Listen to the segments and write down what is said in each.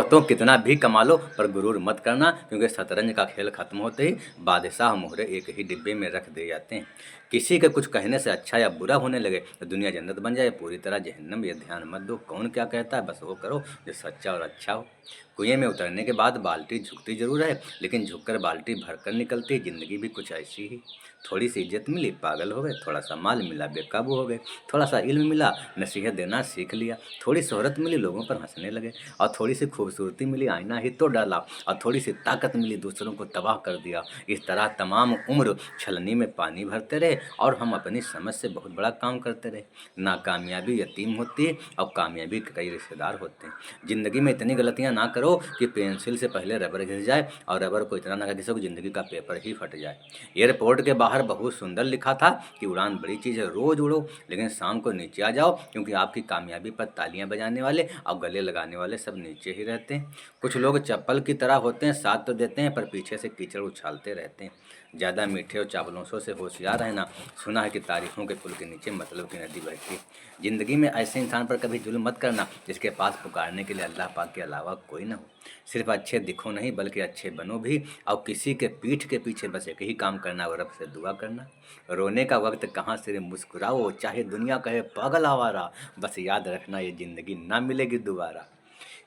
तो कितना भी कमा लो पर गुरूर मत करना, क्योंकि शतरंज का खेल खत्म होते ही बादशाह मोहरे एक ही डिब्बे में रख दिए जाते हैं। किसी के कुछ कहने से अच्छा या बुरा होने लगे तो दुनिया जन्नत बन जाए पूरी तरह जहन्नम, ये ध्यान मत दो कौन क्या कहता है, बस वो करो जो सच्चा और अच्छा हो। कुएं में उतरने के बाद बाल्टी झुकती जरूर है, लेकिन झुककर बाल्टी भरकर निकलती। जिंदगी भी कुछ ऐसी ही, थोड़ी सी इज्जत मिली पागल हो गए, थोड़ा सा माल मिला बेकाबू हो गए, थोड़ा सा इल्म मिला नसीहत देना सीख लिया, थोड़ी शोहरत मिली लोगों पर हंसने लगे, और थोड़ी सी खूबसूरती मिली आईना ही तो डाला, और थोड़ी सी ताकत मिली दूसरों को तबाह कर दिया। इस तरह तमाम उम्र छलनी में पानी भरते रहे और हम अपनी समझ से बहुत बड़ा काम करते रहे। नाकामयाबी यतीम होती है और कामयाबी के कई रिश्तेदार होते हैं। ज़िंदगी में इतनी गलतियां ना करो कि पेंसिल से पहले रबर घिस जाए, और रबर को इतना ना घिसो कि ज़िंदगी का पेपर ही फट जाए। एयरपोर्ट के बाहर बहुत सुंदर लिखा था कि उड़ान बड़ी चीज़ है, रोज उड़ो, लेकिन शाम को नीचे आ जाओ, क्योंकि आपकी कामयाबी पर तालियां बजाने वाले और गले लगाने वाले सब नीचे ही रहते हैं। कुछ लोग चप्पल की तरह होते हैं, साथ तो देते हैं पर पीछे से कीचड़ उछालते रहते हैं। ज़्यादा मीठे और चावलों से होशियार रहना। सुना है कि तारीफों के पुल के नीचे मतलब की नदी बहती है। ज़िंदगी में ऐसे इंसान पर कभी जुल्म मत करना जिसके पास पुकारने के लिए अल्लाह पाक के अलावा कोई ना हो। सिर्फ अच्छे दिखो नहीं बल्कि अच्छे बनो भी, और किसी के पीठ के पीछे बस एक ही काम करना और रब से दुआ करना। रोने का वक्त कहाँ, सिर्फ मुस्कुराओ चाहे दुनिया कहे पागल आवारा, बस याद रखना ये ज़िंदगी ना मिलेगी दोबारा।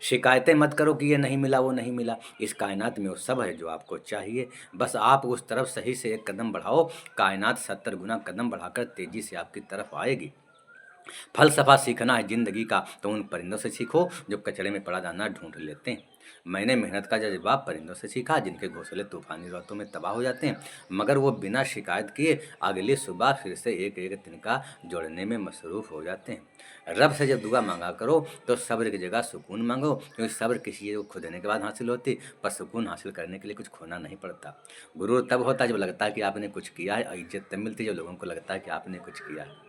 शिकायतें मत करो कि ये नहीं मिला वो नहीं मिला, इस कायनात में वो सब है जो आपको चाहिए। बस आप उस तरफ सही से एक कदम बढ़ाओ, कायनात 70 गुना कदम बढ़ाकर तेजी से आपकी तरफ आएगी। फलसफा सीखना है जिंदगी का तो उन परिंदों से सीखो जो कचरे में पड़ा दाना ढूंढ लेते हैं। मैंने मेहनत का जज्बा परिंदों से सीखा जिनके घोंसले तूफानी रातों में तबाह हो जाते हैं, मगर वो बिना शिकायत किए अगली सुबह फिर से एक एक तिनका जोड़ने में मसरूफ हो जाते हैं। रब से जब दुआ मांगा करो तो सब्र की जगह सुकून मांगो, क्योंकि सब्र किसी चीज़ को खो देने के बाद हासिल होती, पर सुकून हासिल करने के लिए कुछ खोना नहीं पड़ता। गुरूर तब होता है जब लगता है कि आपने कुछ किया है, और इज्जत तब मिलती है जब लोगों को लगता है कि आपने कुछ किया है।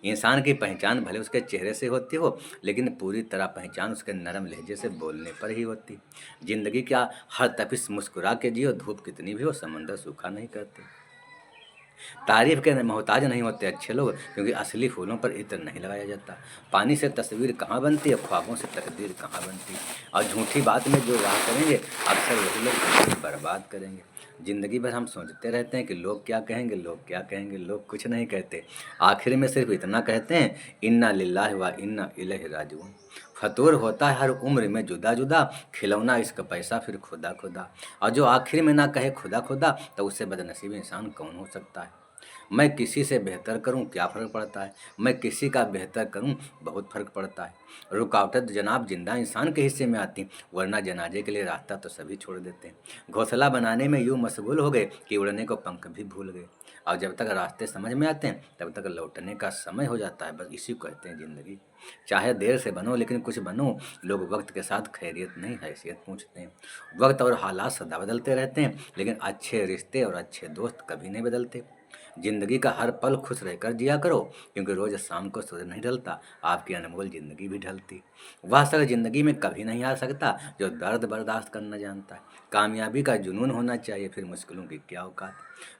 इंसान की पहचान भले उसके चेहरे से होती हो, लेकिन पूरी तरह पहचान उसके नरम लहजे से बोलने पर ही होती। जिंदगी क्या, हर तपिश मुस्कुरा के जियो, धूप कितनी भी हो समंदर सूखा नहीं करते। तारीफ के मोहताज नहीं होते अच्छे लोग, क्योंकि असली फूलों पर इत्र नहीं लगाया जाता। पानी से तस्वीर कहाँ बनती है, ख्वाबों से तकदीर कहाँ बनती। और झूठी बात में जो वाह करेंगे अक्सर वही लोग जिंदगी बर्बाद करेंगे। जिंदगी भर हम सोचते रहते हैं कि लोग क्या कहेंगे, लोग क्या कहेंगे, लोग कुछ नहीं कहते। आखिर में सिर्फ इतना कहते हैं, इन्ना लिल्लाहि व इन्ना इलैहि राजिऊन। फतूर होता है हर उम्र में जुदा जुदा, खिलौना इसका पैसा फिर खुदा खुदा। और जो आखिर में ना कहे खुदा खुदा, तो उससे बदनसीब इंसान कौन हो सकता है। मैं किसी से बेहतर करूं क्या फ़र्क पड़ता है, मैं किसी का बेहतर करूं बहुत फ़र्क पड़ता है। रुकावटें तो जनाब जिंदा इंसान के हिस्से में आती, वरना जनाजे के लिए रास्ता तो सभी छोड़ देते हैं। घोंसला बनाने में यूं मशगूल हो गए कि उड़ने को पंख भी भूल गए। और जब तक रास्ते समझ में आते हैं तब तक लौटने का समय हो जाता है। बस इसी को कहते हैं ज़िंदगी। चाहे देर से बनो लेकिन कुछ बनो। लोग वक्त के साथ खैरियत नहीं हैसियत पूछते हैं। वक्त और हालात सदा बदलते रहते हैं, लेकिन अच्छे रिश्ते और अच्छे दोस्त कभी नहीं बदलते। जिंदगी का हर पल खुश रहकर जिया करो, क्योंकि रोज शाम को सूरज नहीं ढलता, आपकी अनमोल जिंदगी भी ढलती। वह शख्स जिंदगी में कभी नहीं आ सकता जो दर्द बर्दाश्त करना जानता है। कामयाबी का जुनून होना चाहिए, फिर मुश्किलों की क्या औकात।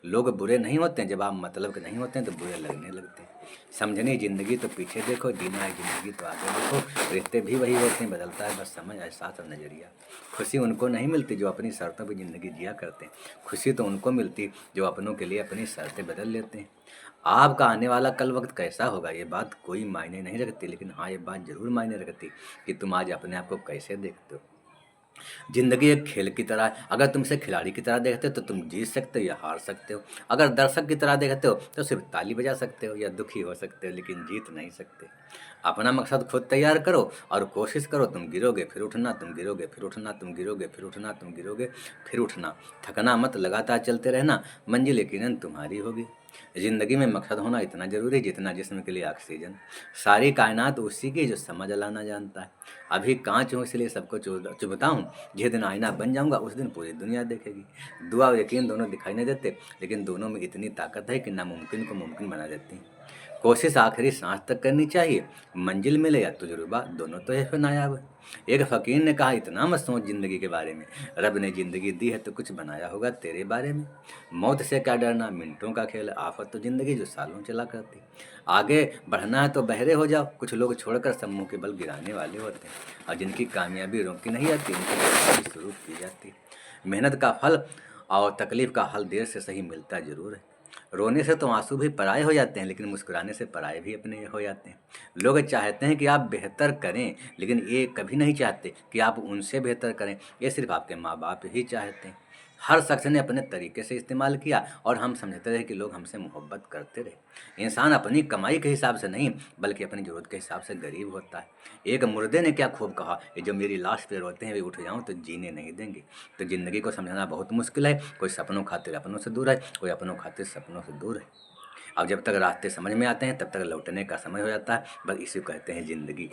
लोग बुरे नहीं होते हैं, जब आप मतलब के नहीं होते हैं तो बुरे लगने लगते हैं। समझनी जिंदगी तो पीछे देखो, जीना है जिंदगी तो आगे देखो। रिश्ते भी वही होते हैं, बदलता है बस समझ एहसास और नजरिया। खुशी उनको नहीं मिलती जो अपनी शर्तों पर जिंदगी जिया करते हैं, खुशी तो उनको मिलती जो अपनों के लिए अपनी शर्तें बदल लेते हैं। आपका आने वाला कल वक्त कैसा होगा ये बात कोई मायने नहीं रखती, लेकिन हाँ ये बात जरूर मायने रखती कि तुम आज अपने आप को कैसे देखते हो। जिंदगी एक खेल की तरह है, अगर तुम इसे खिलाड़ी की तरह देखते हो तो तुम जीत सकते हो या हार सकते हो। अगर दर्शक की तरह देखते हो तो सिर्फ ताली बजा सकते हो या दुखी हो सकते हो, लेकिन जीत नहीं सकते। अपना मकसद खुद तैयार करो और कोशिश करो, तुम गिरोगे फिर उठना, तुम गिरोगे फिर उठना, तुम गिरोगे फिर उठना, तुम गिरोगे फिर उठना। थकना मत, लगातार चलते रहना, मंजिल यकीनन तुम्हारी होगी। जिंदगी में मकसद होना इतना जरूरी जितना जिस्म के लिए ऑक्सीजन। सारी कायनात उसी की जो समझ लाना जानता है। अभी कांच हूँ इसलिए सबको चुभता हूँ, जिस दिन आईना बन जाऊंगा उस दिन पूरी दुनिया देखेगी। दुआ और यकीन दोनों दिखाई नहीं देते, लेकिन दोनों में इतनी ताकत है कि नामुमकिन को मुमकिन बना देती हैं। कोशिश आखिरी सांस तक करनी चाहिए, मंजिल मिले या तजुर्बा दोनों तो है फिर नायाब है। एक फ़कीर ने कहा, इतना मत सोच ज़िंदगी के बारे में, रब ने ज़िंदगी दी है तो कुछ बनाया होगा तेरे बारे में। मौत से क्या डरना, मिनटों का खेल, आफत तो ज़िंदगी जो सालों चला करती। आगे बढ़ना है तो बहरे हो जाओ, कुछ लोग छोड़कर सब मुँह के बल गिराने वाले होते हैं, और जिनकी कामयाबी रोकी नहीं जाती उनकी बर्बादी शुरू की जाती है। मेहनत का फल और तकलीफ़ का हल देर से सही मिलता ज़रूर है। रोने से तो आंसू भी पराए हो जाते हैं, लेकिन मुस्कुराने से पराए भी अपने हो जाते हैं। लोग चाहते हैं कि आप बेहतर करें, लेकिन ये कभी नहीं चाहते कि आप उनसे बेहतर करें। ये सिर्फ आपके माँ बाप ही चाहते हैं। हर शख्स ने अपने तरीके से इस्तेमाल किया और हम समझते रहे कि लोग हमसे मोहब्बत करते रहे। इंसान अपनी कमाई के हिसाब से नहीं, बल्कि अपनी ज़रूरत के हिसाब से गरीब होता है। एक मुर्दे ने क्या खूब कहा, ये जो मेरी लाश पे रोते हैं वे उठ जाऊं तो जीने नहीं देंगे। तो ज़िंदगी को समझना बहुत मुश्किल है। कोई सपनों खातिर अपनों से दूर है, कोई अपनों खातिर सपनों से दूर है। अब जब तक रास्ते समझ में आते हैं तब तक लौटने का समय हो जाता है। बस इसी को कहते हैं ज़िंदगी।